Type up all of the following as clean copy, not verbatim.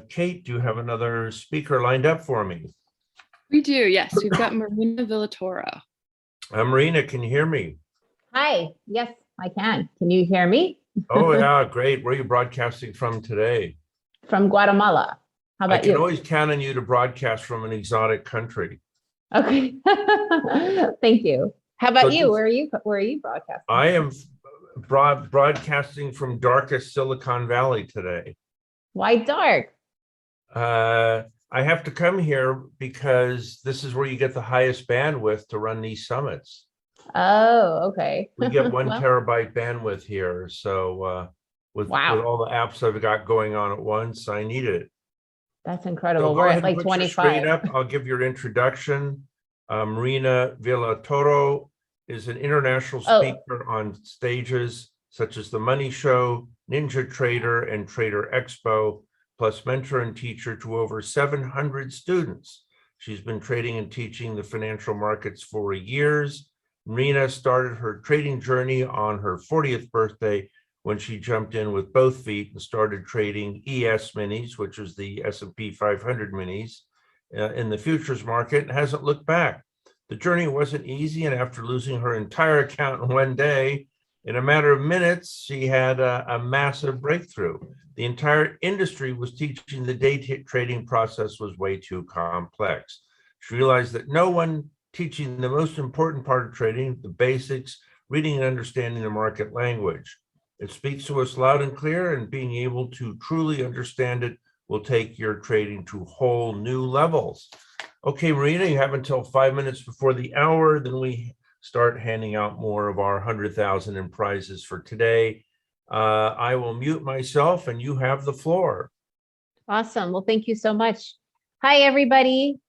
Kate, do you have another speaker lined up for me? We do, yes. We've got Marina Villatoro. Marina, can you hear me? Hi, yes, I can. Can you hear me? Oh, yeah, great. Where are you broadcasting from today? From Guatemala. How I about can you? always count on you to broadcast from an exotic country. Okay. Thank you. How about So you? just- Where are you broadcasting? I am broadcasting from darkest Silicon Valley today. Why dark? I have to come here because this is where you get the highest bandwidth to run these summits. Oh, okay. We get 1 Well, terabyte bandwidth here. So with wow, all the apps I've got going on at once, I need it. that's So incredible. go We're ahead at and like put your screen 25. up. I'll give your introduction. Marina Villatoro is an international Oh, speaker on stages such as the MoneyShow, NinjaTrader and TraderExpo, plus mentor and teacher to over 700 students. She's been trading and teaching the financial markets for years. Marina started her trading journey on her 40th birthday when she jumped in with both feet and started trading ES minis, which is the S&P 500 minis, in the futures market, and hasn't looked back. The journey wasn't easy, and after losing her entire account in one day, in a matter of minutes, she had a massive breakthrough. The entire industry was teaching the day trading process was way too complex. She realized that no one teaching the most important part of trading, the basics, reading and understanding the market language. It speaks to us loud and clear, and being able to truly understand it will take your trading to whole new levels. Okay, Marina, you have until 5 minutes before the hour. Then we start handing out more of our 100,000 in prizes for today. I will mute myself and you have the floor. awesome. Well, thank you so much. Hi, everybody.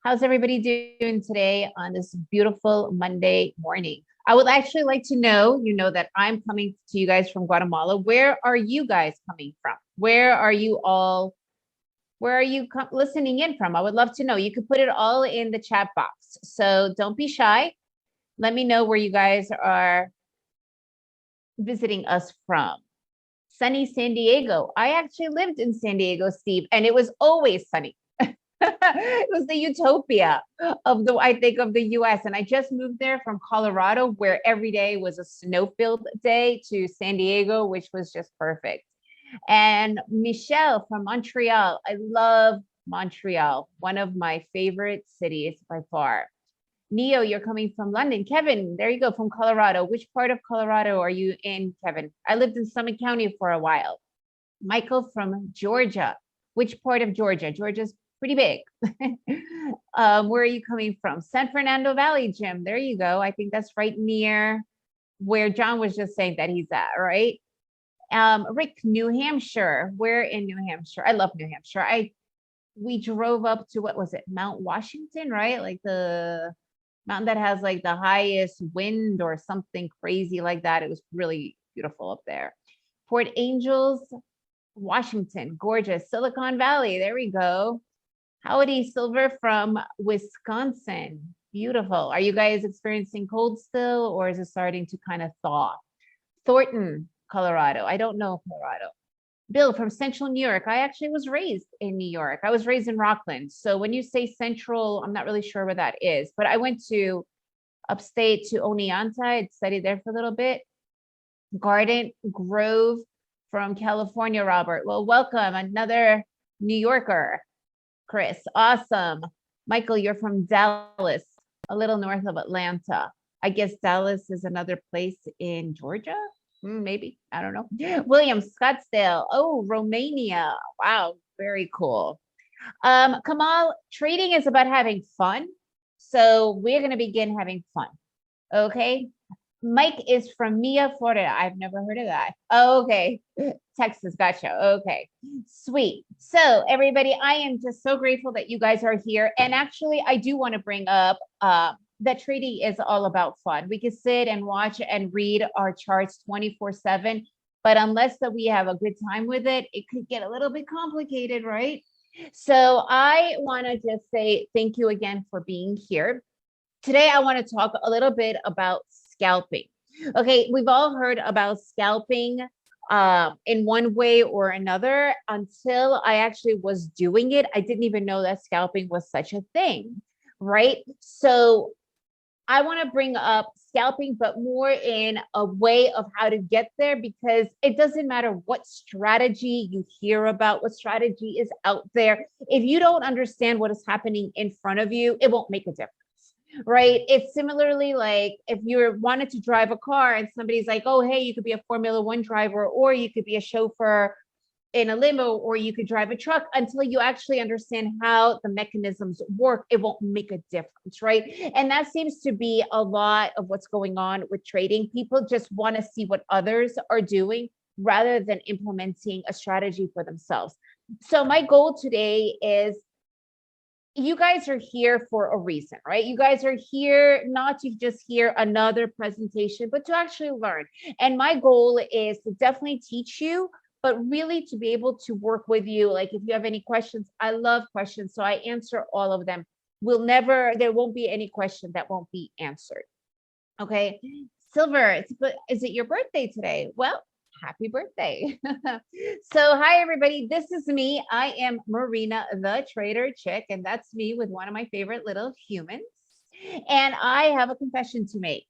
How's everybody doing today on this beautiful Monday morning? I would actually like to know, that I'm coming to you guys from Guatemala. Where are you guys coming from? Where are you listening in from? I would love to know. You could put it all in the chat box. So don't be shy. Let me know where you guys are visiting us from. Sunny San Diego. I actually lived in San Diego, Steve, and it was always sunny. It was the utopia of the US. And I just moved there from Colorado, where every day was a snow-filled day, to San Diego, which was just perfect. And Michelle from Montreal. I love Montreal, one of my favorite cities by far. Neo, you're coming from London. Kevin, there you go, from Colorado. Which part of Colorado are you in, Kevin? I lived in Summit County for a while. Michael from Georgia. Which part of Georgia? Georgia's pretty big. Where are you coming from? San Fernando Valley, Jim. There you go. I think that's right near where John was just saying that he's at, right? Rick, New Hampshire. Where in New Hampshire? I love New Hampshire. We drove up to, what was it? Mount Washington, right? Like the mountain that has like the highest wind or something crazy like that. It was really beautiful up there. Port Angels, Washington, gorgeous. Silicon Valley, there we go. Howdy, Silver from Wisconsin. Beautiful. Are you guys experiencing cold still, or is it starting to kind of thaw? Thornton, Colorado. I don't know Colorado. Bill from Central New York. I actually was raised in New York. I was raised in Rockland. So when you say Central, I'm not really sure where that is, but I went to upstate to Oneonta. I studied there for a little bit. Garden Grove from California, Robert. Well, welcome, another New Yorker. Chris, awesome. Michael, you're from Dallas, a little north of Atlanta. I guess Dallas is another place in Georgia, maybe, I don't know. William, Scottsdale, oh, Romania. Wow, very cool. Kamal, trading is about having fun. So we're gonna begin having fun, okay? Mike is from Mia, Florida. I've never heard of that. Oh, okay. Texas, gotcha. Okay, sweet. So everybody, I am just so grateful that you guys are here. And actually, I do want to bring up that trading is all about fun. We can sit and watch and read our charts 24/7, but unless that we have a good time with it, it could get a little bit complicated, right? So I want to just say thank you again for being here. Today, I want to talk a little bit about scalping. Okay, we've all heard about scalping. in one way or another until I actually was doing it. I didn't even know that scalping was such a thing, right? So I want to bring up scalping, but more in a way of how to get there, because it doesn't matter what strategy you hear about, what strategy is out there. If you don't understand what is happening in front of you, it won't make a difference. Right. It's similarly like if you wanted to drive a car and somebody's like, oh, hey, you could be a Formula One driver, or you could be a chauffeur in a limo, or you could drive a truck. Until you actually understand how the mechanisms work, it won't make a difference, right? And that seems to be a lot of what's going on with trading. People just want to see what others are doing rather than implementing a strategy for themselves. So my goal today is, you guys are here for a reason, right? You guys are here not to just hear another presentation, but to actually learn. And my goal is to definitely teach you, but really to be able to work with you. Like if you have any questions, I love questions, so I answer all of them. There won't be any question that won't be answered. Okay, Silver, is it your birthday today? Well, happy birthday. So hi, everybody. This is me. I am Marina, the trader chick, and that's me with one of my favorite little humans. And I have a confession to make.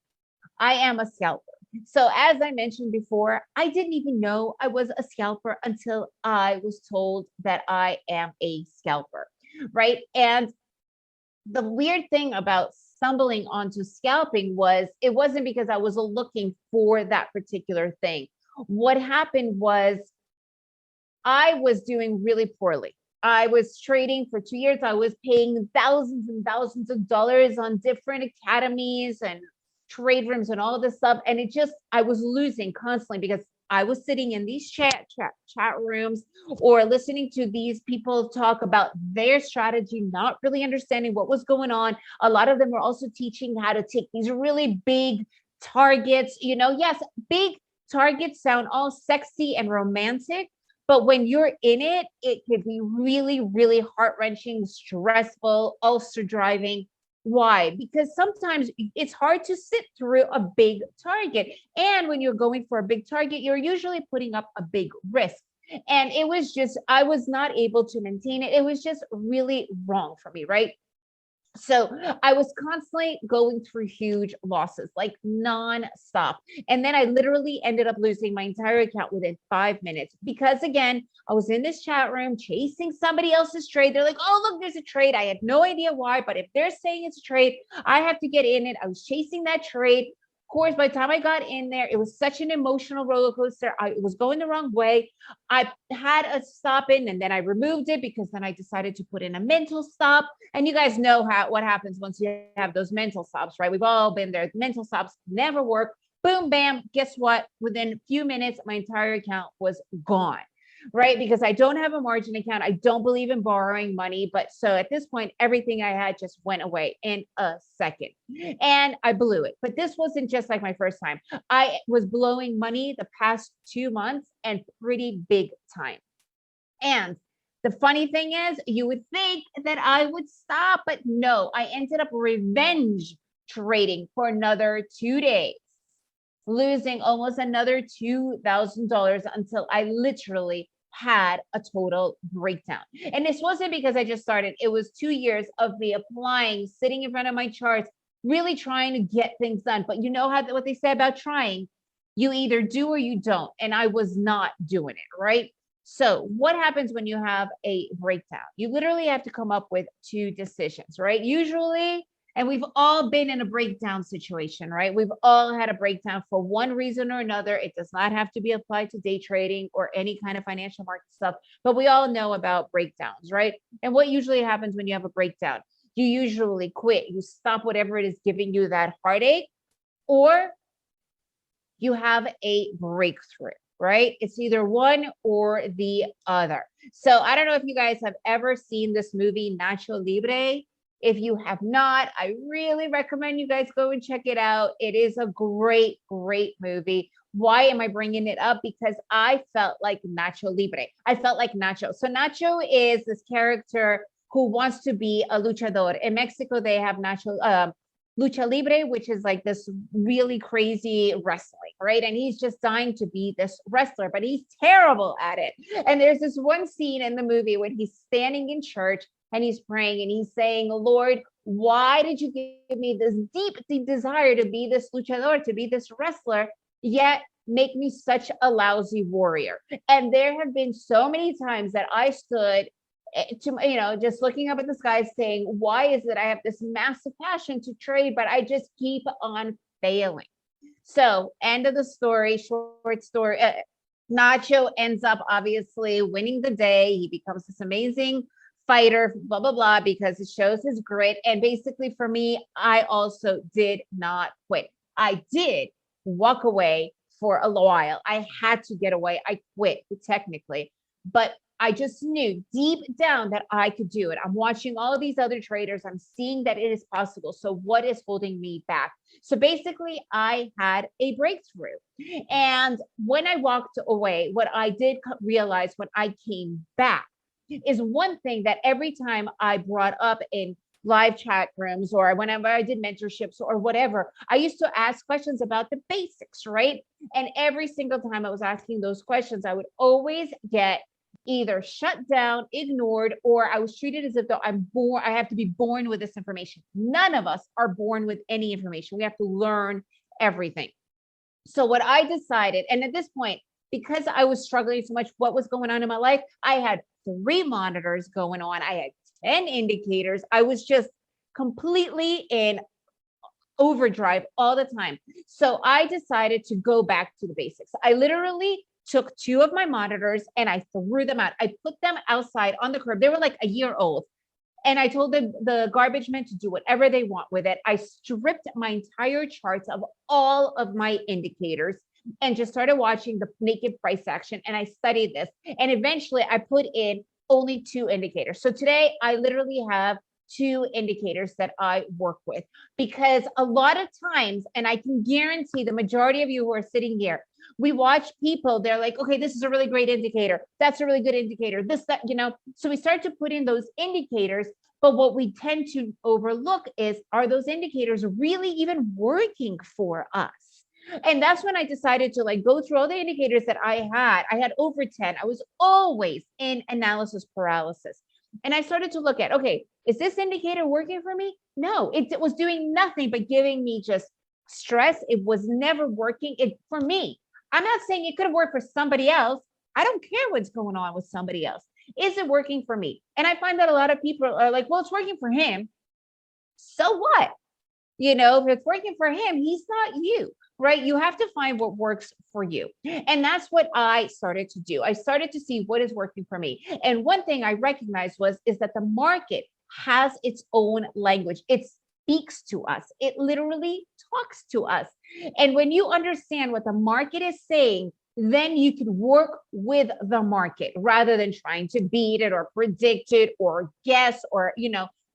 I am a scalper. So as I mentioned before, I didn't even know I was a scalper until I was told that I am a scalper, right? And the weird thing about stumbling onto scalping was, it wasn't because I was looking for that particular thing. What happened was I was doing really poorly. I was trading for 2 years. I was paying thousands and thousands of dollars on different academies and trade rooms and all of this stuff. And I was losing constantly because I was sitting in these chat rooms or listening to these people talk about their strategy, not really understanding what was going on. A lot of them were also teaching how to take these really big targets. Yes, big targets sound all sexy and romantic, but when you're in it, it could be really, really heart-wrenching, stressful, ulcer driving. Why? Because sometimes it's hard to sit through a big target. And when you're going for a big target, you're usually putting up a big risk. And I was not able to maintain it. It was just really wrong for me, right? So I was constantly going through huge losses, like non-stop. And then I literally ended up losing my entire account within 5 minutes because, again, I was in this chat room chasing somebody else's trade. They're like, oh, look, there's a trade. I had no idea why, but if they're saying it's a trade, I have to get in it. I was chasing that trade. Of course, by the time I got in there, it was such an emotional roller coaster. It was going the wrong way. I had a stop in and then I removed it because then I decided to put in a mental stop. And you guys know what happens once you have those mental stops, right? We've all been there. Mental stops never work. Boom, bam. Guess what? Within a few minutes, my entire account was gone, right? Because I don't have a margin account. I don't believe in borrowing money. But so at this point, everything I had just went away in a second and I blew it. But this wasn't just like my first time. I was blowing money the past 2 months and pretty big time. And the funny thing is, you would think that I would stop, but no, I ended up revenge trading for another 2 days, losing almost another $2,000 until I literally had a total breakdown. And this wasn't because I just started. It was 2 years of me applying, sitting in front of my charts, really trying to get things done. But you know what they say about trying? You either do or you don't. And I was not doing it, right? So what happens when you have a breakdown? You literally have to come up with 2 decisions, right? Usually, and we've all been in a breakdown situation, right? We've all had a breakdown for one reason or another. It does not have to be applied to day trading or any kind of financial market stuff, but we all know about breakdowns, right? And what usually happens when you have a breakdown? You usually quit. You stop whatever it is giving you that heartache, or you have a breakthrough, right? It's either one or the other. So I don't know if you guys have ever seen this movie, Nacho Libre. If you have not, I really recommend you guys go and check it out. It is a great, great movie. Why am I bringing it up? Because I felt like Nacho Libre. I felt like Nacho. So Nacho is this character who wants to be a luchador. In Mexico, they have Nacho lucha libre, which is like this really crazy wrestling, right? And he's just dying to be this wrestler, but he's terrible at it. And there's this one scene in the movie when he's standing in church and he's praying and he's saying, Lord, why did you give me this deep, deep desire to be this luchador, to be this wrestler, yet make me such a lousy warrior? And there have been so many times that I stood to, just looking up at the sky saying, why is it I have this massive passion to trade, but I just keep on failing? So end of the story, short story, Nacho ends up obviously winning the day. He becomes this amazing fighter, blah, blah, blah, because it shows his grit. And basically for me, I also did not quit. I did walk away for a while. I had to get away. I quit technically, but I just knew deep down that I could do it. I'm watching all of these other traders. I'm seeing that it is possible. So what is holding me back? So basically I had a breakthrough. And when I walked away, what I did realize when I came back is one thing that every time I brought up in live chat rooms or whenever I did mentorships or whatever, I used to ask questions about the basics, right? And every single time I was asking those questions, I would always get either shut down, ignored, or I was treated as if though I have to be born with this information. None of us are born with any information. We have to learn everything. So what I decided, and at this point, because I was struggling so much, what was going on in my life, I had 3 monitors going on. I had 10 indicators. I was just completely in overdrive all the time. So I decided to go back to the basics. I literally took 2 of my monitors and I threw them out. I put them outside on the curb. They were like a year old. And I told the garbage men to do whatever they want with it. I stripped my entire charts of all of my indicators and just started watching the naked price action. And I studied this. And eventually I put in only 2 indicators. So today I literally have 2 indicators that I work with, because a lot of times, and I can guarantee the majority of you who are sitting here, we watch people, they're like, okay, this is a really great indicator. That's a really good indicator. This, that, so we start to put in those indicators, but what we tend to overlook is, are those indicators really even working for us? And that's when I decided to go through all the indicators that I had over 10. I was always in analysis paralysis. And I started to look at, okay, is this indicator working for me? No, it was doing nothing but giving me just stress. It was never working for me. I'm not saying it could have worked for somebody else. I don't care what's going on with somebody else. Is it working for me? And I find that a lot of people are like, well, it's working for him. So what? If it's working for him, he's not you, right? You have to find what works for you. And that's what I started to do. I started to see what is working for me. And one thing I recognized is that the market has its own language. It speaks to us. It literally talks to us. And when you understand what the market is saying, then you can work with the market rather than trying to beat it or predict it or guess or,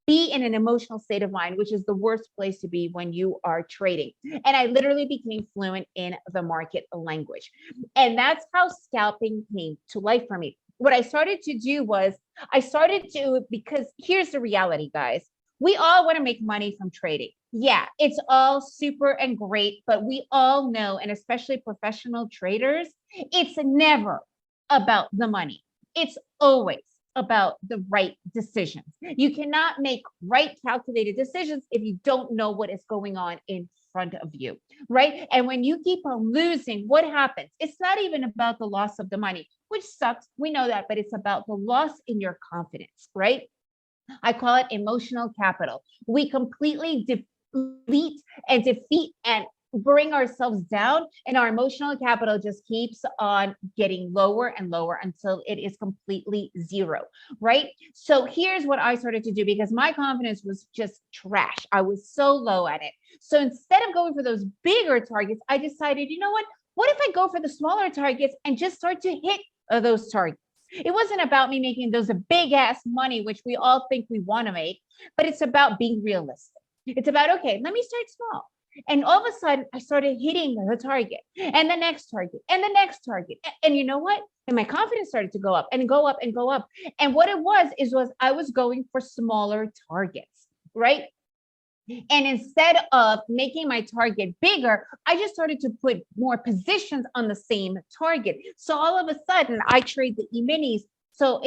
be in an emotional state of mind, which is the worst place to be when you are trading. And I literally became fluent in the market language. And that's how scalping came to life for me. What I started to do was because here's the reality, guys. We all want to make money from trading. Yeah, it's all super and great, but we all know, and especially professional traders, it's never about the money. It's always about the right decisions. You cannot make right calculated decisions if you don't know what is going on in front of you, right? And when you keep on losing, what happens? It's not even about the loss of the money, which sucks. We know that, but it's about the loss in your confidence, right? I call it emotional capital. We completely deplete and defeat and bring ourselves down, and our emotional capital just keeps on getting lower and lower until it is completely zero, right? So here's what I started to do, because my confidence was just trash. I was so low at it. So instead of going for those bigger targets, I decided, you know what if I go for the smaller targets and just start to hit those targets? It wasn't about me making those big ass money, which we all think we want to make, but it's about being realistic. It's about, okay, let me start small. And all of a sudden I started hitting the target and the next target and the next target. And you know what? And my confidence started to go up and go up and go up. And what it was I was going for smaller targets, right? And instead of making my target bigger, I just started to put more positions on the same target. So all of a sudden I trade the E-minis. So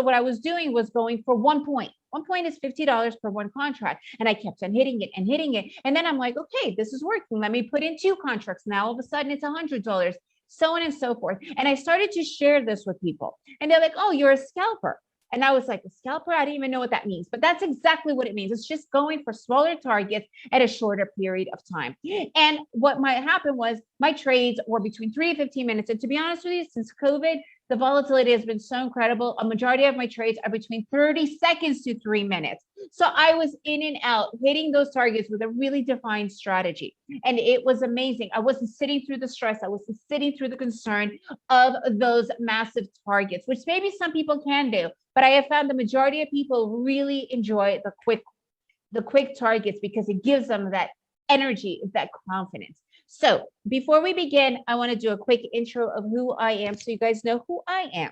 what I was doing was going for 1 point. 1 point is $50 per one contract. And I kept on hitting it and hitting it. And then I'm like, okay, this is working. Let me put in 2 contracts. Now all of a sudden it's $100, so on and so forth. And I started to share this with people. And they're like, oh, you're a scalper. And I was like, a scalper? I didn't even know what that means, but that's exactly what it means. It's just going for smaller targets at a shorter period of time. And what might happen was my trades were between 3 to 15 minutes. And to be honest with you, since COVID, the volatility has been so incredible. A majority of my trades are between 30 seconds to 3 minutes. So I was in and out hitting those targets with a really defined strategy. And it was amazing. I wasn't sitting through the stress. I wasn't sitting through the concern of those massive targets, which maybe some people can do. But I have found the majority of people really enjoy the quick targets because it gives them that energy, that confidence. So before we begin, I want to do a quick intro of who I am so you guys know who I am.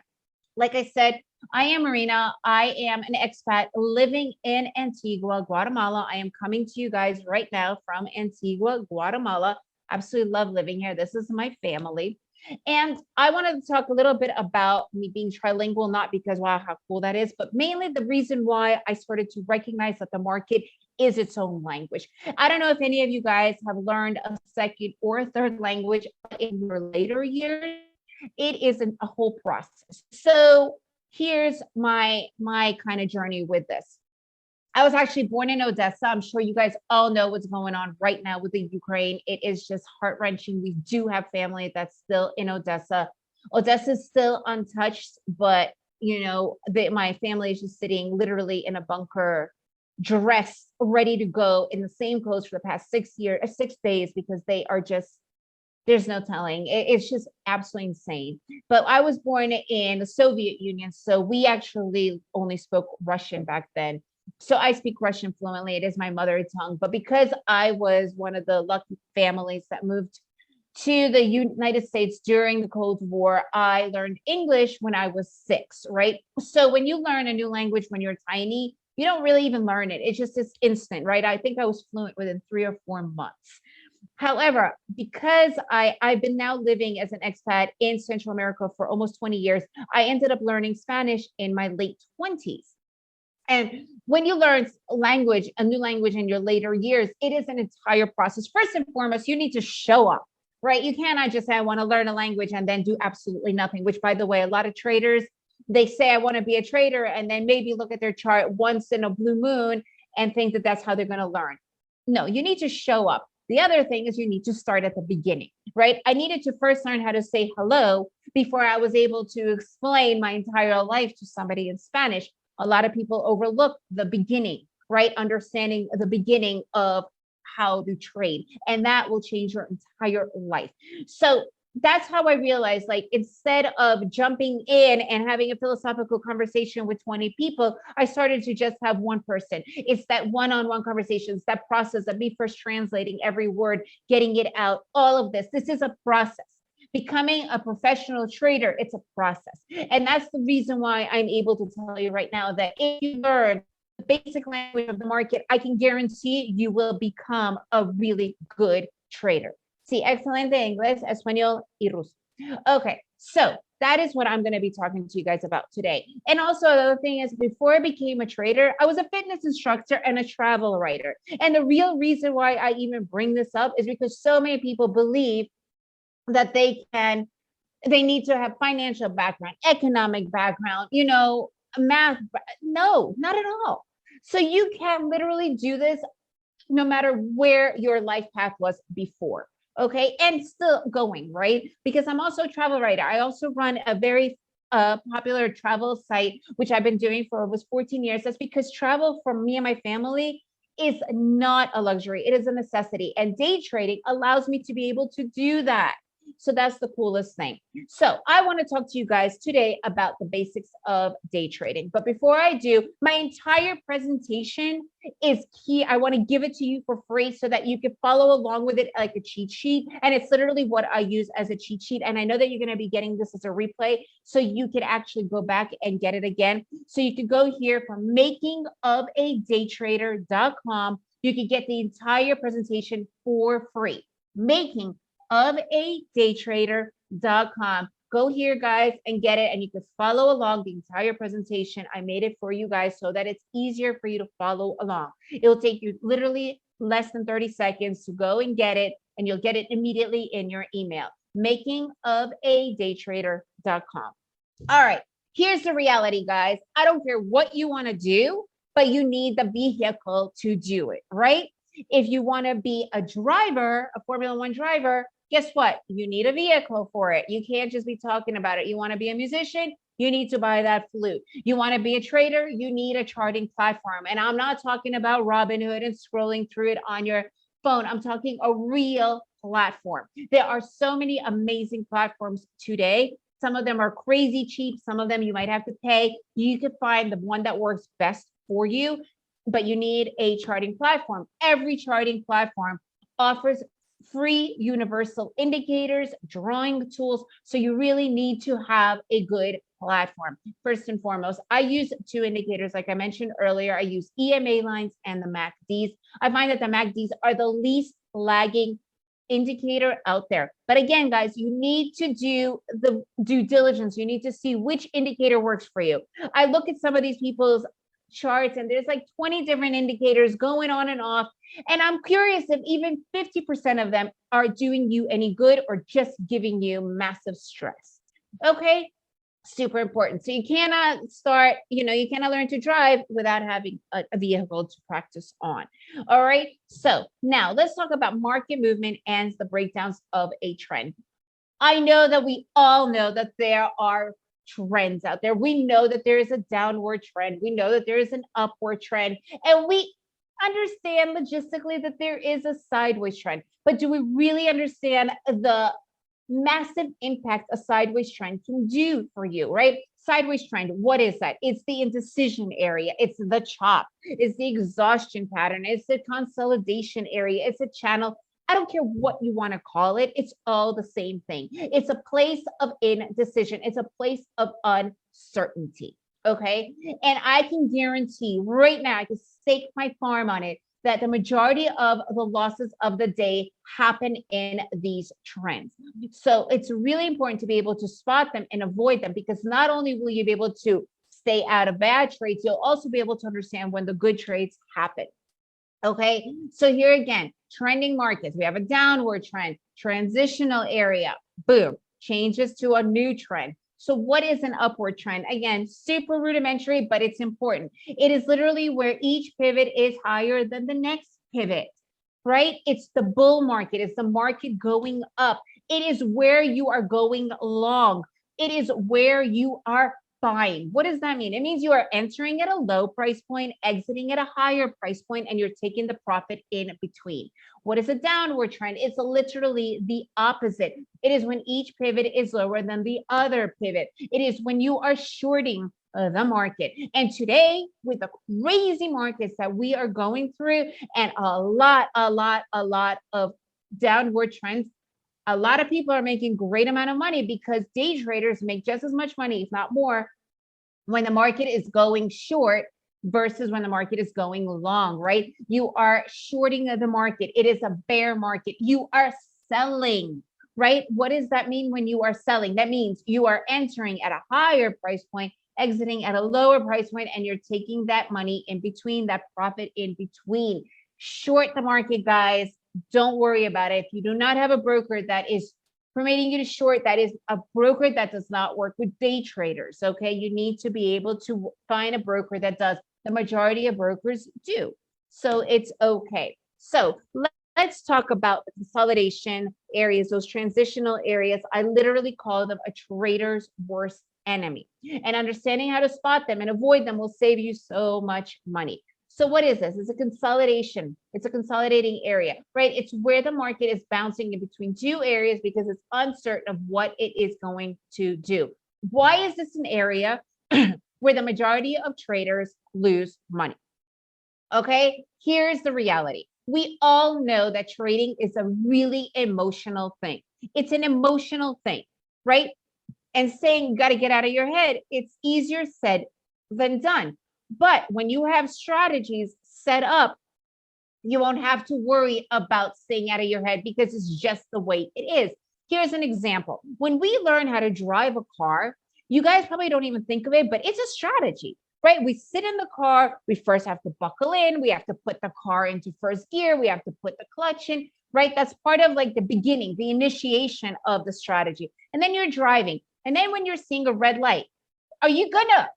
Like I said, I am Marina. I am an expat living in Antigua, Guatemala. I am coming to you guys right now from Antigua, Guatemala. Absolutely love living here. This is my family. And I wanted to talk a little bit about me being trilingual, not because, wow, how cool that is, but mainly the reason why I started to recognize that the market is its own language. I don't know if any of you guys have learned a second or third language in your later years. It is a whole process. So here's my kind of journey with this. I was actually born in Odessa. I'm sure you guys all know what's going on right now with the Ukraine. It is just heart-wrenching. We do have family that's still in Odessa. Odessa is still untouched, but you know, my family is just sitting literally in a bunker, dressed, ready to go in the same clothes for the past 6 days, because they are just, there's no telling. It's just absolutely insane. But I was born in the Soviet Union, so we actually only spoke Russian back then. So I speak Russian fluently. It is my mother tongue. But because I was one of the lucky families that moved to the United States during the Cold War, I learned English when I was 6, right? So when you learn a new language when you're tiny, you don't really even learn it. It's just this instant, right? I think I was fluent within 3 or 4 months. However, because I've been now living as an expat in Central America for almost 20 years, I ended up learning Spanish in my late 20s. And when you learn a new language in your later years, it is an entire process. First and foremost, you need to show up, right? You cannot just say, I want to learn a language and then do absolutely nothing, which, by the way, a lot of traders, they say, I want to be a trader, and then maybe look at their chart once in a blue moon and think that that's how they're going to learn. No, you need to show up. The other thing is you need to start at the beginning, right? I needed to first learn how to say hello before I was able to explain my entire life to somebody in Spanish. A lot of people overlook the beginning, right? Understanding the beginning of how to trade, and that will change your entire life. So that's how I realized, like, instead of jumping in and having a philosophical conversation with 20 people, I started to just have one person. It's that one-on-one conversations, that process of me first translating every word, getting it out, all of this. This is a process. Becoming a professional trader, it's a process. And that's the reason why I'm able to tell you right now that if you learn the basic language of the market, I can guarantee you will become a really good trader. Sí, excelente inglés, español y ruso. Okay, so that is what I'm going to be talking to you guys about today. And also, the other thing is, before I became a trader, I was a fitness instructor and a travel writer. And the real reason why I even bring this up is because so many people believe that they need to have financial background, economic background, you know, math. No, not at all. So you can literally do this no matter where your life path was before. Okay. And still going, right? Because I'm also a travel writer. I also run a very popular travel site, which I've been doing for almost 14 years. That's because travel for me and my family is not a luxury. It is a necessity. And day trading allows me to be able to do that. So that's the coolest thing. So I want to talk to you guys today about the basics of day trading. But before I do, my entire presentation is key. I want to give it to you for free so that you can follow along with it like a cheat sheet. And it's literally what I use as a cheat sheet. And I know that you're going to be getting this as a replay, so you can actually go back and get it again. So you can go here from makingofaDaytrader.com You can get the entire presentation for free. makingofadaytrader.com. Go here, guys, and get it, and you can follow along the entire presentation. I made it for you guys so that it's easier for you to follow along. It'll take you literally less than 30 seconds to go and get it, and you'll get it immediately in your email. makingofadaytrader.com. All right, here's the reality, guys. I don't care what you want to do, but you need the vehicle to do it, right? If you want to be a driver, a Formula One driver, guess what? You need a vehicle for it. You can't just be talking about it. You want to be a musician? You need to buy that flute. You want to be a trader? You need a charting platform. And I'm not talking about Robinhood and scrolling through it on your phone. I'm talking a real platform. There are so many amazing platforms today. Some of them are crazy cheap. Some of them you might have to pay. You can find the one that works best for you, but you need a charting platform. Every charting platform offers free universal indicators, drawing tools. So you really need to have a good platform. First and foremost, I use two indicators. Like I mentioned earlier, I use EMA lines and the MACDs. I find that the MACDs are the least lagging indicator out there. But again, guys, you need to do the due diligence. You need to see which indicator works for you. I look at some of these people's charts and there's like 20 different indicators going on and off. And I'm curious if even 50% of them are doing you any good or just giving you massive stress. Okay, super important. So you cannot start, you cannot learn to drive without having a vehicle to practice on. All right, so now let's talk about market movement and the breakdowns of a trend. I know that we all know that there are trends out there. We know that there is a downward trend. We know that there is an upward trend, and we understand logistically that there is a sideways trend. But do we really understand the massive impact a sideways trend can do for you, right? Sideways trend, what is that? It's the indecision area. It's the chop. It's the exhaustion pattern. It's the consolidation area. It's a channel. I don't care what you want to call it. It's all the same thing. It's a place of indecision. It's a place of uncertainty. Okay. And I can guarantee right now, I can stake my farm on it, that the majority of the losses of the day happen in these trends. So it's really important to be able to spot them and avoid them, because not only will you be able to stay out of bad trades, you'll also be able to understand when the good trades happen. Okay, so here again, trending markets. We have a downward trend, transitional area, boom, changes to a new trend. So what is an upward trend? Again, super rudimentary, but it's important. It is literally where each pivot is higher than the next pivot, right? It's the bull market. It's the market going up. It is where you are going long. It is where you are buying. What does that mean? It means you are entering at a low price point, exiting at a higher price point, and you're taking the profit in between. What is a downward trend? It's literally the opposite. It is when each pivot is lower than the other pivot. It is when you are shorting the market. And today, with the crazy markets that we are going through and a lot of downward trends, a lot of people are making great amount of money because day traders make just as much money, if not more, when the market is going short versus when the market is going long, right? You are shorting the market. It is a bear market. You are selling, right? What does that mean when you are selling? That means you are entering at a higher price point, exiting at a lower price point, and you're taking that money in between, that profit in between. Short the market, guys. Don't worry about it. If you do not have a broker that is permitting you to short, that is a broker that does not work with day traders. Okay, you need to be able to find a broker that does. The majority of brokers do, so it's okay. So let's talk about the consolidation areas, those transitional areas. I literally call them a trader's worst enemy, and understanding how to spot them and avoid them will save you so much money. So what is this? It's a consolidation. It's a consolidating area, right? It's where the market is bouncing in between two areas because it's uncertain of what it is going to do. Why is this an area where the majority of traders lose money? Okay, here's the reality. We all know that trading is a really emotional thing. It's an emotional thing, right? And saying you got to get out of your head, it's easier said than done. But when you have strategies set up You won't have to worry about staying out of your head because it's just the way it is. Here's an example. When we learn how to drive a car, you guys probably don't even think of it, but it's a strategy, right? We sit in the car, we first have to buckle in, we have to put the car into first gear, we have to put the clutch in, right? That's part of like the beginning, the initiation of the strategy. And then you're driving. And then when you're seeing a red light, are you gonna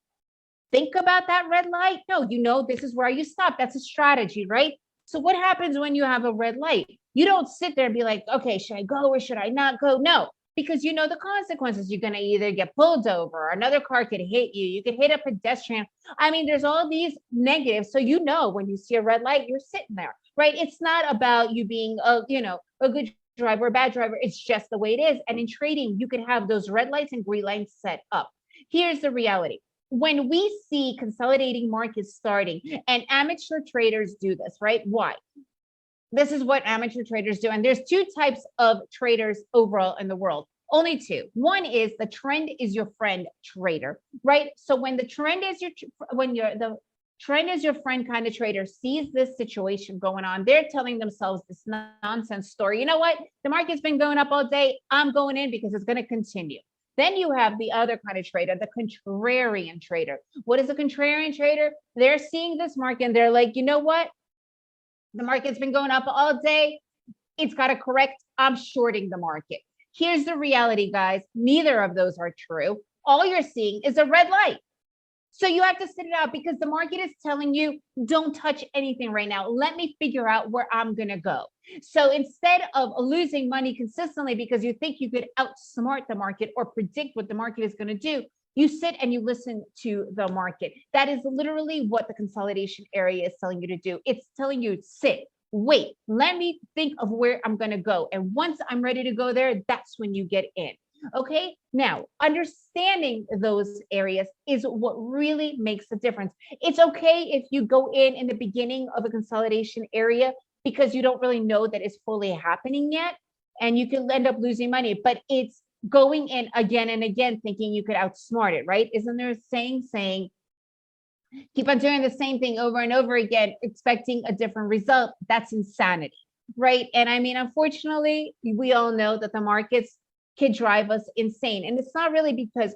think about that red light? No, you know, this is where you stop. That's a strategy, right? So what happens when you have a red light? You don't sit there and be like, okay, should I go or should I not go? No, because you know the consequences. You're going to either get pulled over, or another car could hit you. You could hit a pedestrian. I mean, there's all these negatives. So you know when you see a red light, you're sitting there, right? It's not about you being a good driver or a bad driver. It's just the way it is. And in trading, you can have those red lights and green lights set up. Here's the reality. When we see consolidating markets starting, and amateur traders do this, right? Why? This is what amateur traders do. And there's two types of traders overall in the world. Only two. One is the trend is your friend trader, right? So when the trend is the trend is your friend kind of trader sees this situation going on, they're telling themselves this nonsense story. You know what? The market's been going up all day. I'm going in because it's going to continue. Then you have the other kind of trader, the contrarian trader. What is a contrarian trader? They're seeing this market and they're like, you know what? The market's been going up all day. It's got to correct. I'm shorting the market. Here's the reality, guys. Neither of those are true. All you're seeing is a red light. So you have to sit it out because the market is telling you, don't touch anything right now. Let me figure out where I'm going to go. So instead of losing money consistently because you think you could outsmart the market or predict what the market is going to do, you sit and you listen to the market. That is literally what the consolidation area is telling you to do. It's telling you, sit, wait, let me think of where I'm going to go. And once I'm ready to go there, that's when you get in. Okay, now understanding those areas is what really makes the difference. It's okay if you go in the beginning of a consolidation area because you don't really know that it's fully happening yet, and you can end up losing money, but it's going in again and again thinking you could outsmart it, right? Isn't there a saying keep on doing the same thing over and over again, expecting a different result? That's insanity, right? And I mean, unfortunately, we all know that the markets can drive us insane. And it's not really because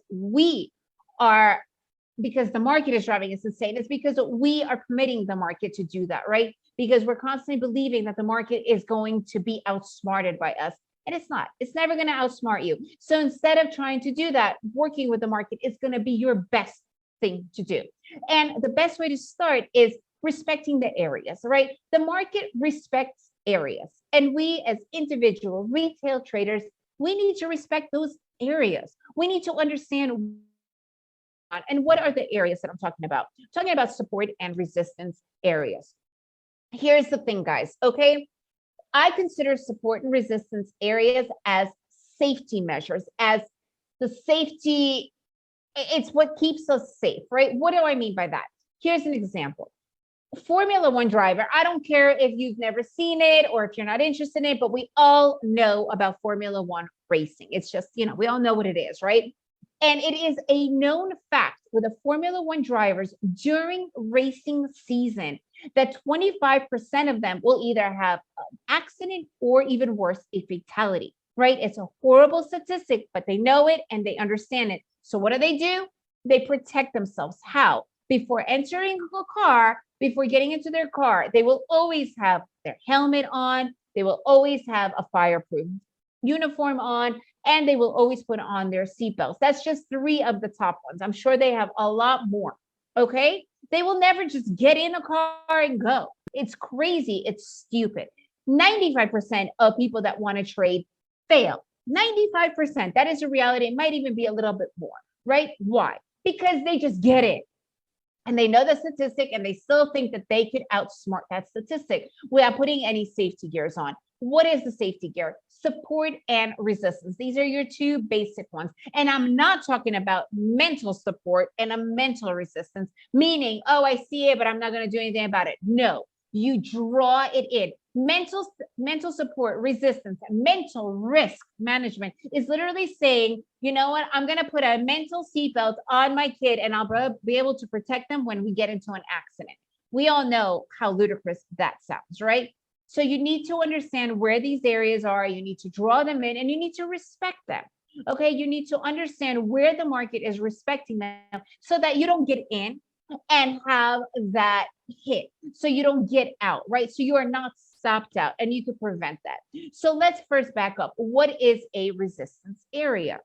because the market is driving us insane. It's because we are permitting the market to do that, right? Because we're constantly believing that the market is going to be outsmarted by us. And it's not. It's never going to outsmart you. So instead of trying to do that, working with the market is going to be your best thing to do. And the best way to start is respecting the areas, right? The market respects areas. And we as individual retail traders, we need to respect those areas. We need to understand. And what are the areas that I'm talking about? I'm talking about support and resistance areas. Here's the thing, guys, okay? I consider support and resistance areas as safety measures, as the safety, it's what keeps us safe, right? What do I mean by that? Here's an example. Formula One driver, I don't care if you've never seen it or if you're not interested in it, but we all know about Formula One racing. It's just, we all know what it is, right? And it is a known fact with the Formula One drivers during racing season that 25% of them will either have an accident or even worse, a fatality, right? It's a horrible statistic, but they know it and they understand it. So what do? They protect themselves. How? Before entering a car, before getting into their car, they will always have their helmet on. They will always have a fireproof uniform on, and they will always put on their seatbelts. That's just 3 of the top ones. I'm sure they have a lot more, okay? They will never just get in a car and go. It's crazy. It's stupid. 95% of people that want to trade fail. 95%. That is a reality. It might even be a little bit more, right? Why? Because they just get in. And they know the statistic and they still think that they could outsmart that statistic without putting any safety gears on. What is the safety gear? Support and resistance. These are your 2 basic ones. And I'm not talking about mental support and a mental resistance, meaning, oh, I see it, but I'm not going to do anything about it. No, you draw it in. Mental support, resistance, mental risk management is literally saying, you know what, I'm going to put a mental seatbelt on my kid and I'll be able to protect them when we get into an accident. We all know how ludicrous that sounds, right? So you need to understand where these areas are. You need to draw them in and you need to respect them. Okay, you need to understand where the market is respecting them so that you don't get in and have that hit. So you don't get out, right? So you are not stopped out and you could prevent that. So let's first back up. What is a resistance area?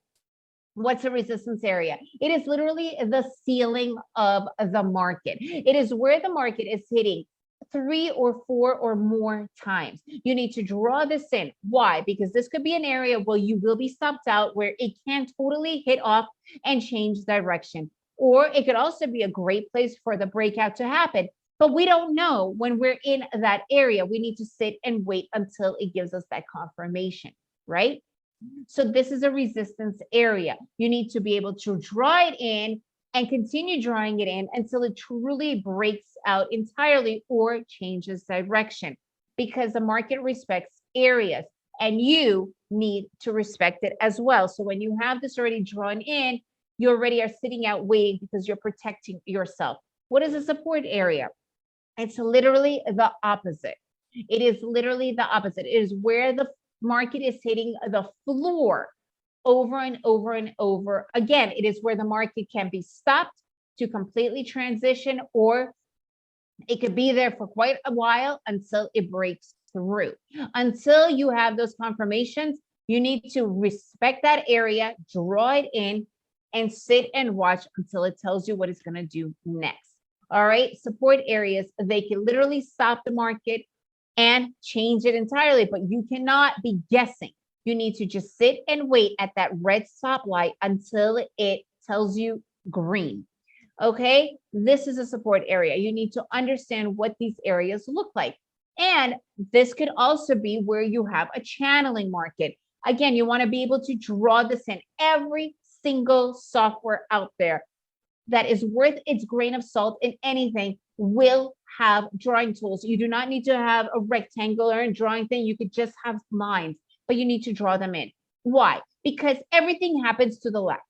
What's a resistance area? It is literally the ceiling of the market. It is where the market is hitting 3 or 4 or more times. You need to draw this in. Why? Because this could be an area where you will be stopped out, where it can totally hit off and change direction. Or it could also be a great place for the breakout to happen. But we don't know when we're in that area. We need to sit and wait until it gives us that confirmation, right? So this is a resistance area. You need to be able to draw it in and continue drawing it in until it truly breaks out entirely or changes direction, because the market respects areas and you need to respect it as well. So when you have this already drawn in, you already are sitting out waiting because you're protecting yourself. What is a support area? It's literally the opposite. It is literally the opposite. It is where the market is hitting the floor over and over and over again. It is where the market can be stopped to completely transition, or it could be there for quite a while until it breaks through. Until you have those confirmations, you need to respect that area, draw it in, and sit and watch until it tells you what it's going to do next. All right, support areas, they can literally stop the market and change it entirely, but you cannot be guessing. You need to just sit and wait at that red stop light until it tells you green. Okay, this is a support area. You need to understand what these areas look like. And this could also be where you have a channeling market. Again, you want to be able to draw this in. Every single software out there that is worth its grain of salt in anything will have drawing tools. You do not need to have a rectangular drawing thing. You could just have lines, but you need to draw them in. Why? Because everything happens to the left.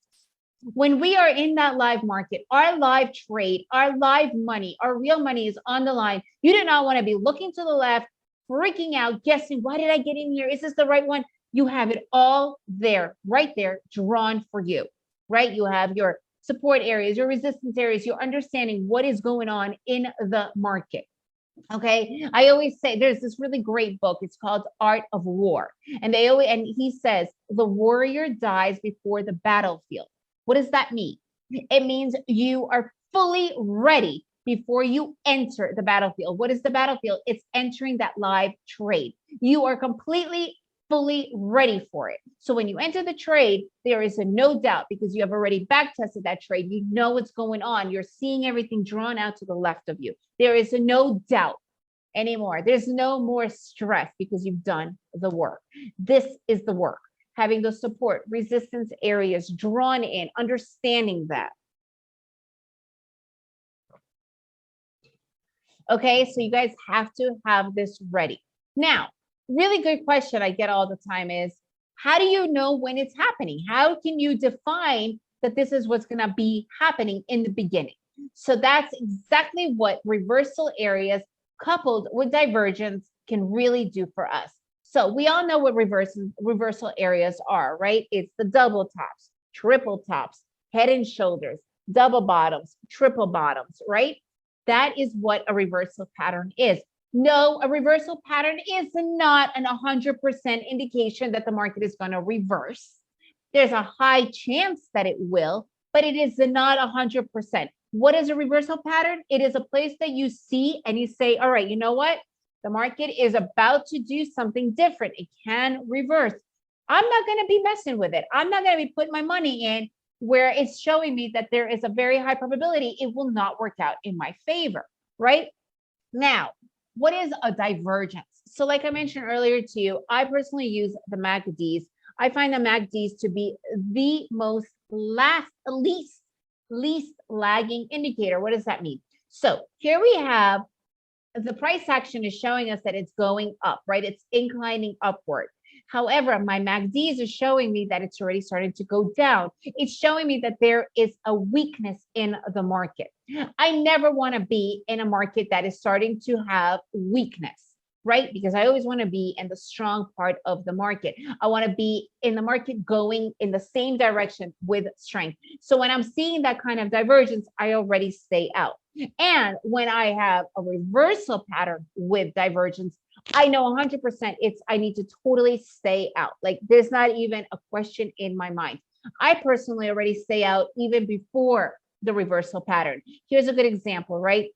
When we are in that live market, our live trade, our live money, our real money is on the line. You do not want to be looking to the left, freaking out, guessing, why did I get in here? Is this the right one? You have it all there, right there, drawn for you, right? You have your support areas, your resistance areas, you're understanding what is going on in the market. Okay, I always say there's this really great book. It's called Art of War, and he says the warrior dies before the battlefield. What does that mean? It means you are fully ready before you enter the battlefield. What is the battlefield? It's entering that live trade. You are completely fully ready for it. So when you enter the trade, there is no doubt, because you have already back tested that trade. You know what's going on. You're seeing everything drawn out to the left of you. There is no doubt anymore. There's no more stress because you've done the work. This is the work. Having those support resistance areas drawn in, understanding that. Okay, so you guys have to have this ready. Now, really good question I get all the time is, how do you know when it's happening? How can you define that this is what's going to be happening in the beginning? So that's exactly what reversal areas coupled with divergence can really do for us. So we all know what reversal areas are, right? It's the double tops, triple tops, head and shoulders, double bottoms, triple bottoms, right? That is what a reversal pattern is. No, a reversal pattern is not an 100% indication that the market is going to reverse. There's a high chance that it will, but it is not 100%. What is a reversal pattern? It is a place that you see and you say, all right, you know what? The market is about to do something different. It can reverse. I'm not going to be messing with it. I'm not going to be putting my money in where it's showing me that there is a very high probability it will not work out in my favor, right? Now, what is a divergence? So like I mentioned earlier to you, I personally use the MACDs. I find the MACDs to be the most least lagging indicator. What does that mean? So here we have the price action is showing us that it's going up, right? It's inclining upward. However, my MACDs are showing me that it's already starting to go down. It's showing me that there is a weakness in the market. I never want to be in a market that is starting to have weakness, right? Because I always want to be in the strong part of the market. I want to be in the market going in the same direction with strength. So when I'm seeing that kind of divergence, I already stay out. And when I have a reversal pattern with divergence, I know 100% I need to totally stay out. Like there's not even a question in my mind. I personally already stay out even before the reversal pattern. Here's a good example, right?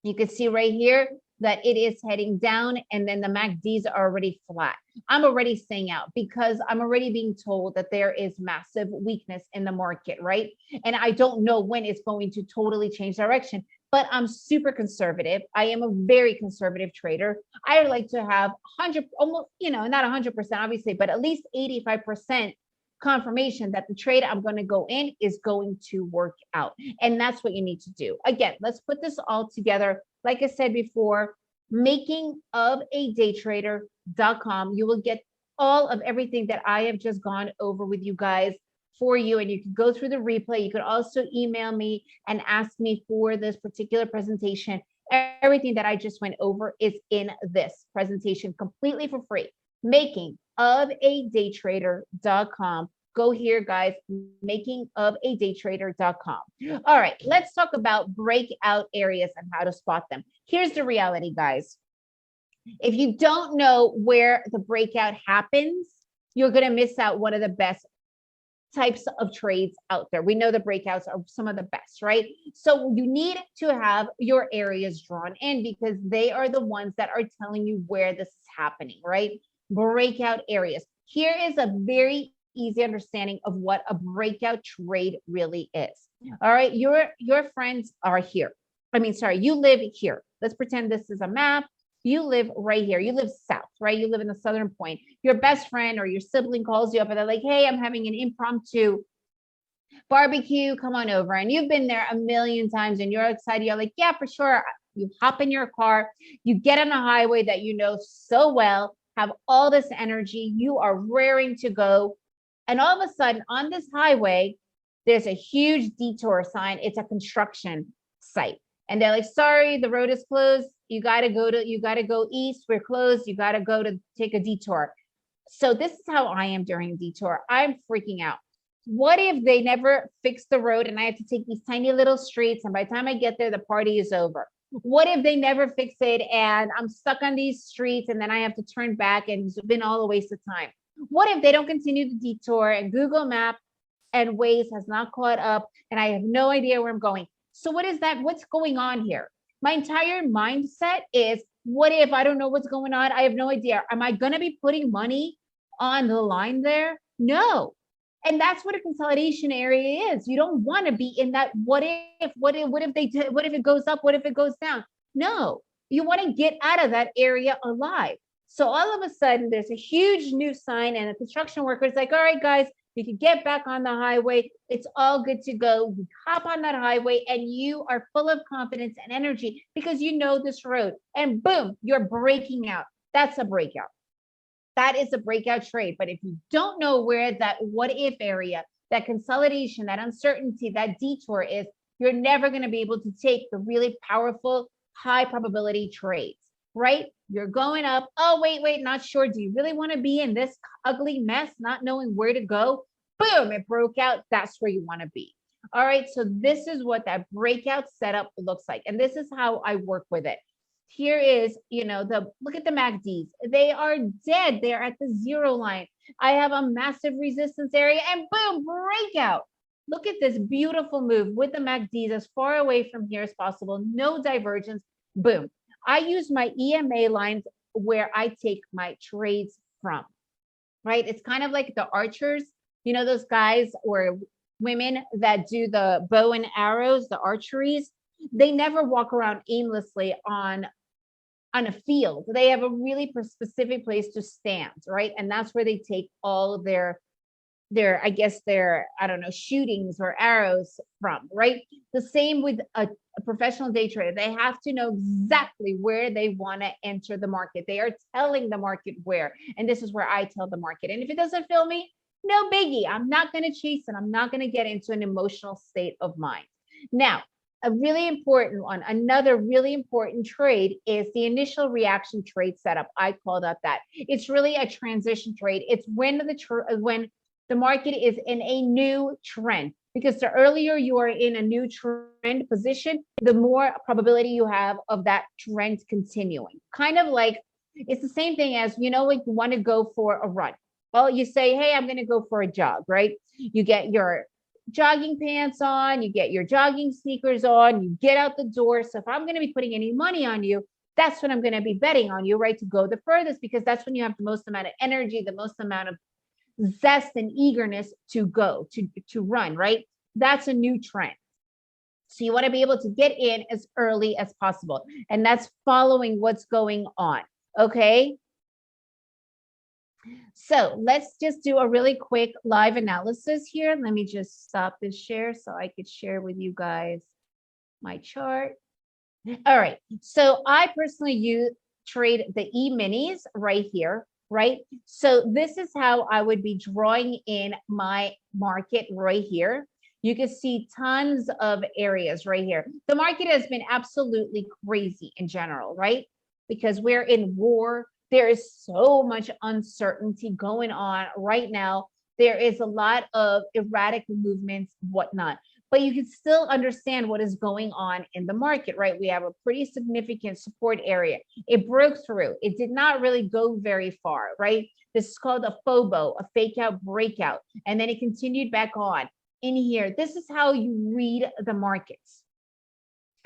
You can see right here that it is heading down and then the MACDs are already flat. I'm already staying out because I'm already being told that there is massive weakness in the market, right? And I don't know when it's going to totally change direction, but I'm super conservative. I am a very conservative trader. I like to have 100, almost, not 100% obviously, but at least 85% confirmation that the trade I'm going to go in is going to work out. And that's what you need to do. Again, let's put this all together. Like I said before, makingofaDayTrader.com. You will get all of everything that I have just gone over with you guys for you. And you can go through the replay. You could also email me and ask me for this particular presentation. Everything that I just went over is in this presentation completely for free. makingofaDayTrader.com. Go here, guys, makingofaDayTrader.com. All right, let's talk about breakout areas and how to spot them. Here's the reality, guys. If you don't know where the breakout happens, you're going to miss out one of the best types of trades out there. We know the breakouts are some of the best, right? So you need to have your areas drawn in because they are the ones that are telling you where this is happening, right? Breakout areas. Here is a very easy understanding of what a breakout trade really is. All right, your friends are here. You live here. Let's pretend this is a map. You live right here. You live south, right? You live in the southern point. Your best friend or your sibling calls you up and they're like, hey, I'm having an impromptu barbecue. Come on over. And you've been there a million times and you're excited. You're like, yeah, for sure. You hop in your car. You get on a highway that you know so well, have all this energy. You are raring to go. And all of a sudden on this highway, there's a huge detour sign. It's a construction site. And they're like, sorry, the road is closed. You got to go east. We're closed. You got to go to take a detour. So this is how I am during a detour. I'm freaking out. What if they never fix the road and I have to take these tiny little streets and by the time I get there, the party is over? What if they never fix it and I'm stuck on these streets and then I have to turn back and it's been all a waste of time? What if they don't continue the detour and Google Maps and Waze has not caught up and I have no idea where I'm going? So what is that? What's going on here? My entire mindset is, what if I don't know what's going on? I have no idea. Am I going to be putting money on the line there? No. And that's what a consolidation area is. You don't want to be in that what if it goes up? What if it goes down? No, you want to get out of that area alive. So all of a sudden there's a huge new sign and a construction worker is like, all right, guys, you can get back on the highway. It's all good to go. You hop on that highway and you are full of confidence and energy because you know this road and boom, you're breaking out. That's a breakout. That is a breakout trade. But if you don't know where that what if area, that consolidation, that uncertainty, that detour is, you're never going to be able to take the really powerful, high probability trades, right? You're going up. Oh, wait, not sure. Do you really want to be in this ugly mess, not knowing where to go? Boom, it broke out. That's where you want to be. All right. So this is what that breakout setup looks like. And this is how I work with it. Here is, look at the MACDs. They are dead. They are at the 0 line. I have a massive resistance area and boom, breakout. Look at this beautiful move with the MACDs as far away from here as possible. No divergence. Boom. I use my EMA lines where I take my trades from, right? It's kind of like the archers, those guys or women that do the bow and arrows, the archeries. They never walk around aimlessly on a field. They have a really specific place to stand, right? And that's where they take all their I guess their, I don't know, shootings or arrows from, right? The same with a professional day trader. They have to know exactly where they want to enter the market. They are telling the market where, and this is where I tell the market. And if it doesn't feel me, no biggie. I'm not going to chase it. I'm not going to get into an emotional state of mind. Now, a really important one, another really important trade is the initial reaction trade setup. I call that. It's really a transition trade. It's when the market is in a new trend, because the earlier you are in a new trend position, the more probability you have of that trend continuing. Kind of like, it's the same thing as, you know, like you want to go for a run. Well, you say, hey, I'm going to go for a jog, right? You get your jogging pants on, you get your jogging sneakers on, you get out the door. So if I'm going to be putting any money on you, that's when I'm going to be betting on you, right? To go the furthest, because that's when you have the most amount of energy, the most amount of zest and eagerness to go, to run, right? That's a new trend. So you want to be able to get in as early as possible. And that's following what's going on. Okay. So let's just do a really quick live analysis here. Let me just stop this share so I could share with you guys my chart. All right. So I personally trade the E-minis right here, right? So this is how I would be drawing in my market right here. You can see tons of areas right here. The market has been absolutely crazy in general, right? Because we're in war. There is so much uncertainty going on right now. There is a lot of erratic movements, whatnot, but you can still understand what is going on in the market, right? We have a pretty significant support area. It broke through. It did not really go very far, right? This is called a FOBO, a fake out breakout. And then it continued back on in here. This is how you read the markets.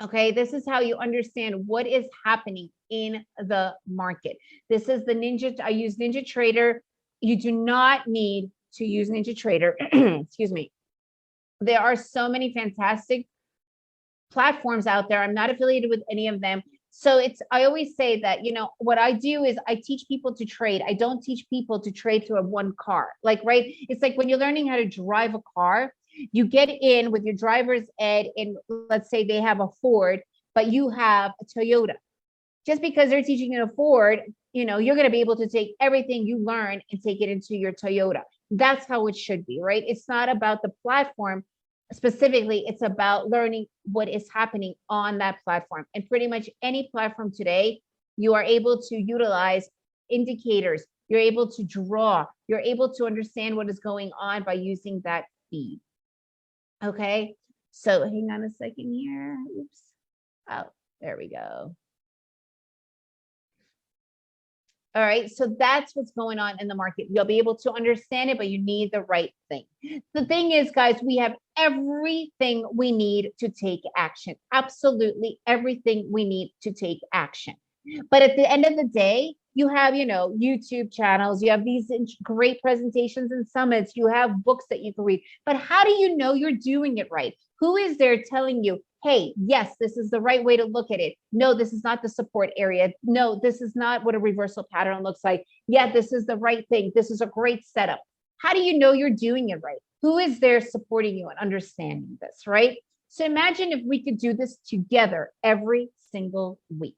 Okay, this is how you understand what is happening in the market. This is the I use NinjaTrader. You do not need to use NinjaTrader. Excuse me. There are so many fantastic platforms out there. I'm not affiliated with any of them. So I always say that, you know, what I do is I teach people to trade. I don't teach people to trade through one car. Like, right? It's like when you're learning how to drive a car, you get in with your driver's ed, and let's say they have a Ford, but you have a Toyota. Just because they're teaching you a Ford, you know, you're going to be able to take everything you learn and take it into your Toyota. That's how it should be, right? It's not about the platform specifically. It's about learning what is happening on that platform. And pretty much any platform today, you are able to utilize indicators. You're able to draw. You're able to understand what is going on by using that feed. Okay, so hang on a second here. Oops. Oh, there we go. All right, so that's what's going on in the market. You'll be able to understand it, but you need the right thing. The thing is, guys, we have everything we need to take action. Absolutely everything we need to take action. But at the end of the day, you have, you know, YouTube channels, you have these great presentations and summits, you have books that you can read. But how do you know you're doing it right? Who is there telling you, hey, yes, this is the right way to look at it. No, this is not the support area. No, this is not what a reversal pattern looks like. Yeah, this is the right thing. This is a great setup. How do you know you're doing it right? Who is there supporting you and understanding this, right? So imagine if we could do this together every single week.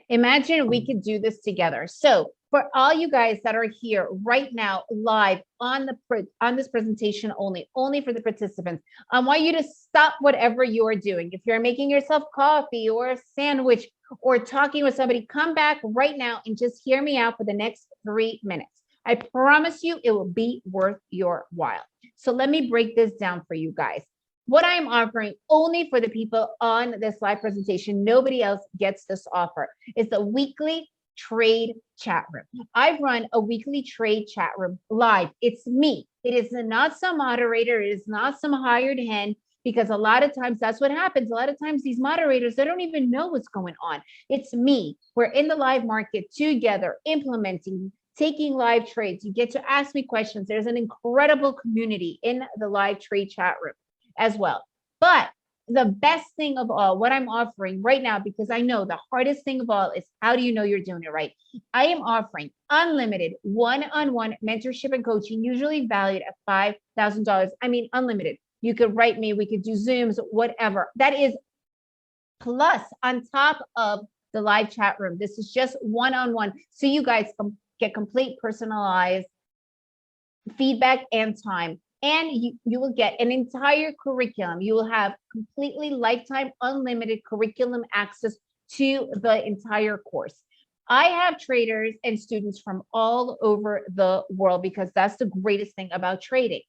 Imagine we could do this together. So for all you guys that are here right now, live on this presentation only for the participants, I want you to stop whatever you are doing. If you're making yourself coffee or a sandwich or talking with somebody, come back right now and just hear me out for the next 3 minutes. I promise you it will be worth your while. So let me break this down for you guys. What I'm offering only for the people on this live presentation, nobody else gets this offer, is the weekly trade chat room. I run a weekly trade chat room live. It's me. It is not some moderator. It is not some hired hand, because a lot of times that's what happens. A lot of times these moderators, they don't even know what's going on. It's me. We're in the live market together, implementing, taking live trades. You get to ask me questions. There's an incredible community in the live trade chat room as well. But the best thing of all, what I'm offering right now, because I know the hardest thing of all is how do you know you're doing it right? I am offering unlimited one-on-one mentorship and coaching, usually valued at $5,000. I mean, unlimited. You could write me, we could do Zooms, whatever. That is plus on top of the live chat room. This is just one-on-one. So you guys can get complete personalized feedback and time. And you will get an entire curriculum. You will have completely lifetime unlimited curriculum access to the entire course. I have traders and students from all over the world because that's the greatest thing about trading,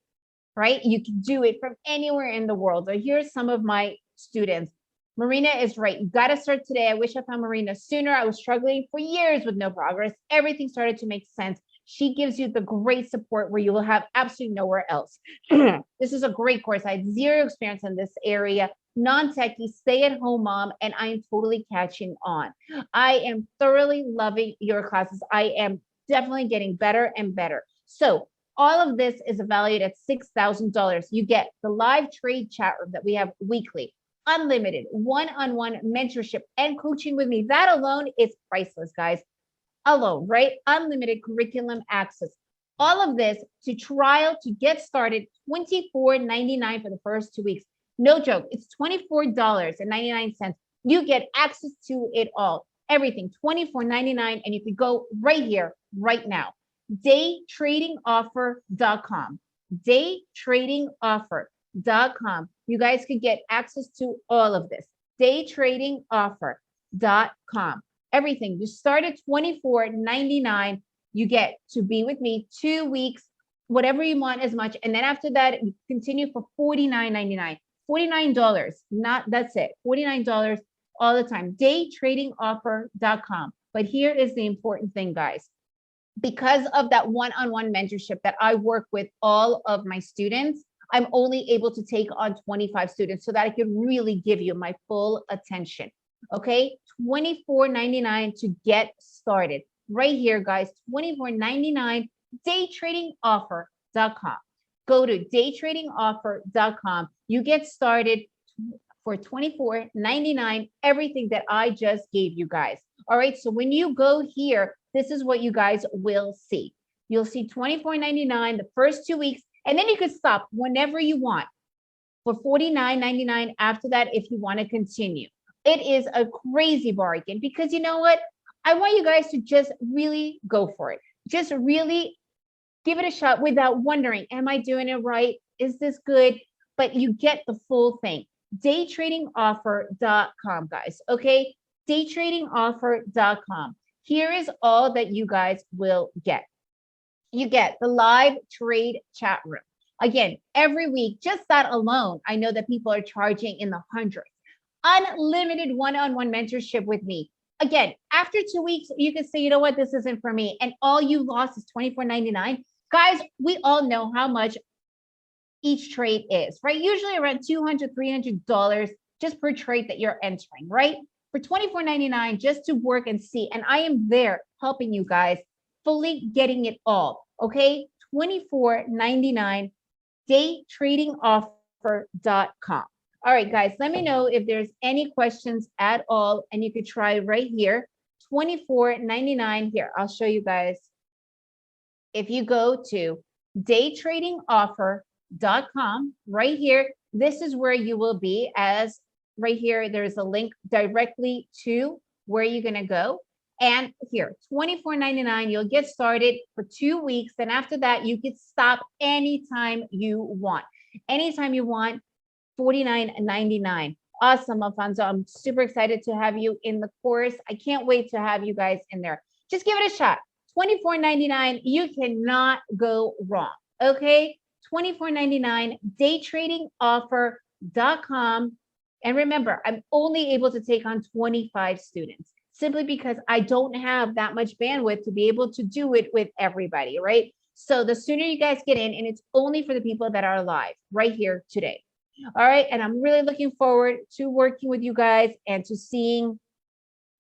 right? You can do it from anywhere in the world. So here's some of my students. Marina is right. You got to start today. I wish I found Marina sooner. I was struggling for years with no progress. Everything started to make sense. She gives you the great support where you will have absolutely nowhere else. This is a great course. I had zero experience in this area, non-techie, stay-at-home mom, and I am totally catching on. I am thoroughly loving your classes. I am definitely getting better and better. So all of this is valued at $6,000. You get the live trade chat room that we have weekly, unlimited one-on-one mentorship and coaching with me. That alone is priceless, guys. Alone, right? Unlimited curriculum access. All of this to trial to get started, $24.99 for the first 2 weeks. No joke, it's $24.99. You get access to it all, everything, $24.99, and you can go right here, right now. Daytradingoffer.com. Daytradingoffer.com. You guys could get access to all of this. Daytradingoffer.com. Everything. You start at $24.99. You get to be with me 2 weeks, whatever you want as much. And then after that, you continue for $49.99. $49. That's it. $49 all the time. Daytradingoffer.com. But here is the important thing, guys. Because of that one-on-one mentorship that I work with all of my students, I'm only able to take on 25 students so that I can really give you my full attention. Okay, $24.99 to get started. Right here, guys, $24.99, daytradingoffer.com. Go to daytradingoffer.com. You get started for $24.99, everything that I just gave you guys. All right, so when you go here, this is what you guys will see. You'll see $24.99 the first 2 weeks, and then you can stop whenever you want for $49.99 after that if you want to continue. It is a crazy bargain because you know what? I want you guys to just really go for it. Just really give it a shot without wondering, am I doing it right? Is this good? But you get the full thing. Daytradingoffer.com, guys. Okay, daytradingoffer.com. Here is all that you guys will get. You get the live trade chat room. Again, every week, just that alone, I know that people are charging in the hundreds. Unlimited one-on-one mentorship with me. Again, after 2 weeks, you can say, you know what, this isn't for me. And all you lost is $24.99. Guys, we all know how much each trade is, right? Usually around $200, $300 just per trade that you're entering, right? For $24.99 just to work and see. And I am there helping you guys, fully getting it all, okay? $24.99, daytradingoffer.com. All right, guys, let me know if there's any questions at all, and you could try right here, $24.99 here. I'll show you guys. If you go to daytradingoffer.com right here, this is where you will be. As right here, there's a link directly to where you're going to go. And here, $24.99, you'll get started for 2 weeks. And after that, you can stop anytime you want. Anytime you want. $49.99. Awesome, Alfonso. I'm super excited to have you in the course. I can't wait to have you guys in there. Just give it a shot. $24.99. You cannot go wrong. Okay, $24.99. Daytradingoffer.com. And remember, I'm only able to take on 25 students simply because I don't have that much bandwidth to be able to do it with everybody, right? So the sooner you guys get in, and it's only for the people that are live right here today. All right, and I'm really looking forward to working with you guys and to seeing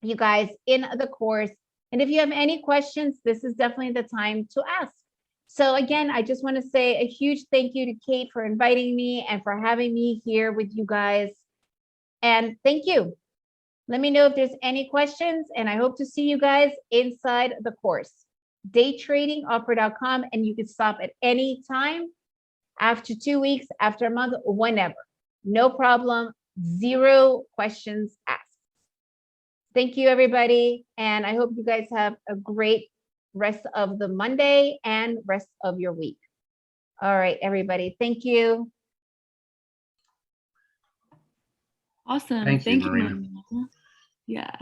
you guys in the course. And if you have any questions, this is definitely the time to ask. So again, I just want to say a huge thank you to Kate for inviting me and for having me here with you guys. And thank you. Let me know if there's any questions, and I hope to see you guys inside the course. Daytradingoffer.com, and you can stop at any time, after 2 weeks, after a month, whenever. No problem. 0 questions asked. Thank you, everybody. And I hope you guys have a great rest of the Monday and rest of your week. All right, everybody. Thank you. Awesome. Thank you, Marina. Marina. Yeah.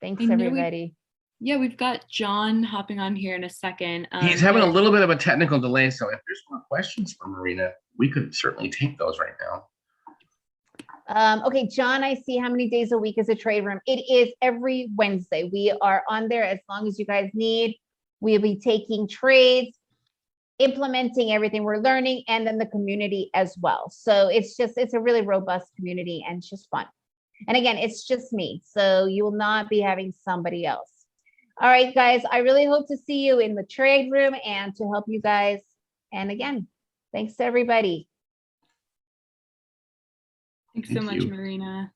Thanks, I know we- everybody. Yeah, we've got John hopping on here in a second. He's having a but- little bit of a technical delay, so if there's more questions for Marina, we could certainly take those right now. Okay, John, I see how many days a week is a trade room. It is every Wednesday. We are on there as long as you guys need. We'll be taking trades, implementing everything we're learning, and then the community as well. So it's a really robust community, and it's just fun. And again, it's just me, so you will not be having somebody else. All right, guys, I really hope to see you in the trade room and to help you guys. And again, thanks to everybody. Thanks so Thank much, you. Marina.